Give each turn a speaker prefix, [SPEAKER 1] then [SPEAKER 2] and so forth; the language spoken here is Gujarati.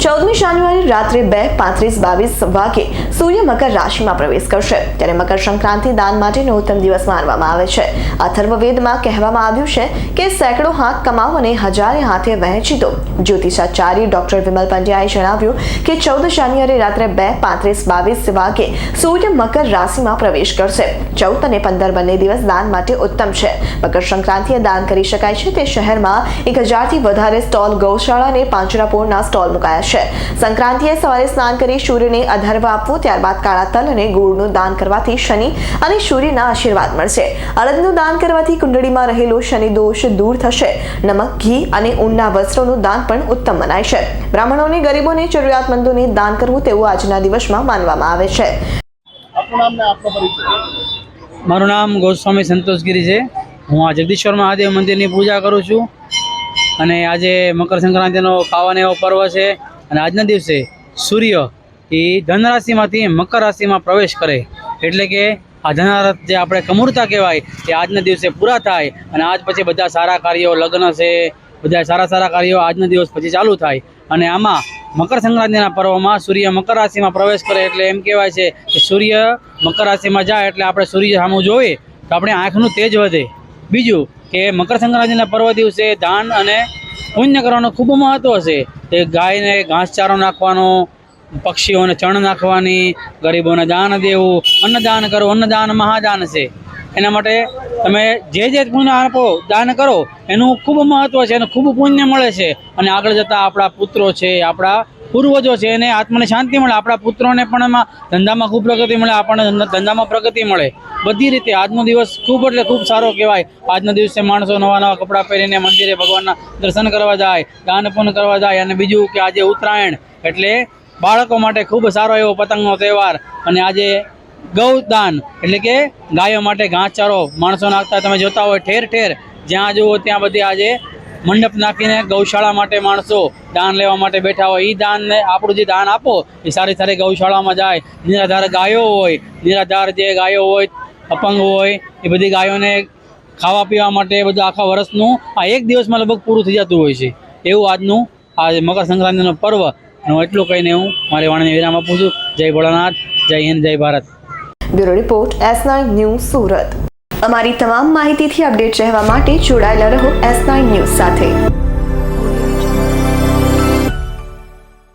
[SPEAKER 1] 14મી જાન્યુઆરી રાત્રે 2:35-22 વાગે સૂર્ય મકર રાશિમાં પ્રવેશ કરશે, ત્યારે મકર સંક્રાંતિ દાન માટેનો ઉત્તમ દિવસ માનવામાં આવે છે। અથર્વવેદમાં કહેવામાં આવ્યું છે કે સેંકડો હાથ કમાવો અને હજારે હાથે વહેંચી દો। જ્યોતિષાચાર્ય ડોક્ટર વિમલ પંડ્યાએ જણાવ્યું કે 14 જાન્યુઆરી રાત્રે 2:35-22 વાગે સૂર્ય મકર રાશિમાં પ્રવેશ કરશે। 14 અને 15 બંને દિવસ દાન માટે ઉત્તમ છે। મકર સંક્રાંતિએ દાન કરી શકાય છે તે શહેરમાં 1000થી વધારે સ્ટોલ, ગૌશાળા અને પાંજરાપોળના સ્ટોલ મુકાયા છે। સંક્રાંતિએ સવારે સ્નાન કરી સૂર્યને અધર્વ આપવો, ત્યારબાદ કાળા તલ અને ગોળનું દાન કરવાથી શનિ અને સૂર્યના આશીર્વાદ મળશે। અડદનું દાન કરવાથી કુંડળીમાં રહેલો શનિ દોષ દૂર થશે। નમક, ઘી અને ઊનના વસ્ત્રોનું દાન પણ ઉત્તમ મનાય છે। બ્રાહ્મણોને, ગરીબોને, જરૂરિયાતમંદોને દાન કરવું તેવું આજના દિવસમાં માનવામાં આવે છે।
[SPEAKER 2] મારું નામ ગોસ્વામી સંતોષગીરી છે। હું આ જગદીશ્વર મહાદેવ મંદિરની પૂજા કરું છું અને આજે મકર સંક્રાંતિનો પાવન એવો પર્વ છે અને આજના દિવસે સૂર્ય એ ધન રાશિમાંથી મકર રાશિમાં પ્રવેશ કરે, એટલે કે આ ધનારથ જે આપણે કમૂરતા કહેવાય તે આજના દિવસે પૂરા થાય અને આજ પછી બધા સારા કાર્યો, લગ્ન છે, બધા સારા કાર્યો આજના દિવસ પછી ચાલુ થાય। અને આમાં મકર સંક્રાંતિના પર્વમાં સૂર્ય મકર રાશિમાં પ્રવેશ કરે એટલે એમ કહેવાય છે કે સૂર્ય મકર રાશિમાં જાય એટલે આપણે સૂર્ય સામું જોઈએ તો આપણે આંખનું તેજ વધે। બીજું કે મકર સંક્રાંતિના પર્વ દિવસે દાન અને પુણ્ય કરવાનું ખૂબ મહત્વ છે। તે ગાયને ઘાસચારો નાખવાનો, પક્ષીઓને ચણ નાખવાની, ગરીબોને દાન દેવું, અન્નદાન કરવું। અન્નદાન મહાદાન છે, એના માટે તમે જે પુણ્ય આપો, દાન કરો, એનું ખૂબ મહત્વ છે, એનું ખૂબ પુણ્ય મળે છે અને આગળ જતાં આપણા પુત્રો છે, આપણા પૂર્વજો છે, એને આત્માને શાંતિ મળે, આપણા પુત્રોને પણ એમાં ધંધામાં ખૂબ પ્રગતિ મળે, આપણને ધંધામાં પ્રગતિ મળે। બધી રીતે આજનો દિવસ ખૂબ એટલે ખૂબ સારો કહેવાય। આજના દિવસે માણસો નવા કપડાં પહેરીને મંદિરે ભગવાનના દર્શન કરવા જાય, દાન પુણ્ય કરવા જાય। અને બીજું કે આજે ઉત્તરાયણ એટલે બાળકો માટે ખૂબ સારો એવો પતંગનો તહેવાર અને આજે ગૌદાન એટલે કે ગાયો માટે ઘાસચારો માણસો નાખતા તમે જોતા હોય ઠેર ઠેર જ્યાં જુઓ ત્યાં બધી આજે મંડપ નાખીને ગૌશાળા માટે માણસો દાન લેવા માટે બેઠા હોય। એ દાનને આપણું જે દાન આપો એ સારી ગૌશાળામાં જાય। નિરાધાર ગાયો હોય, નિરાધાર જે ગાયો હોય, અપંગ હોય, એ બધી ગાયોને ખાવા પીવા માટે બધું આખા વર્ષનું આ એક દિવસમાં લગભગ પૂરું થઈ જતું હોય છે। એવું આજનું આ મકર સંક્રાંતિનો પર્વ એટલું કહીને હું મારી વાણીને વિરામ આપું છું। જય ભોળાનાથ, જય હિન્દ, જય Bharat.
[SPEAKER 1] Bureau report S9 news Surat. અમારી તમામ માહિતીથી અપડેટ રહેવા માટે જોડાયેલા રહો S9 ન્યૂઝ સાથે।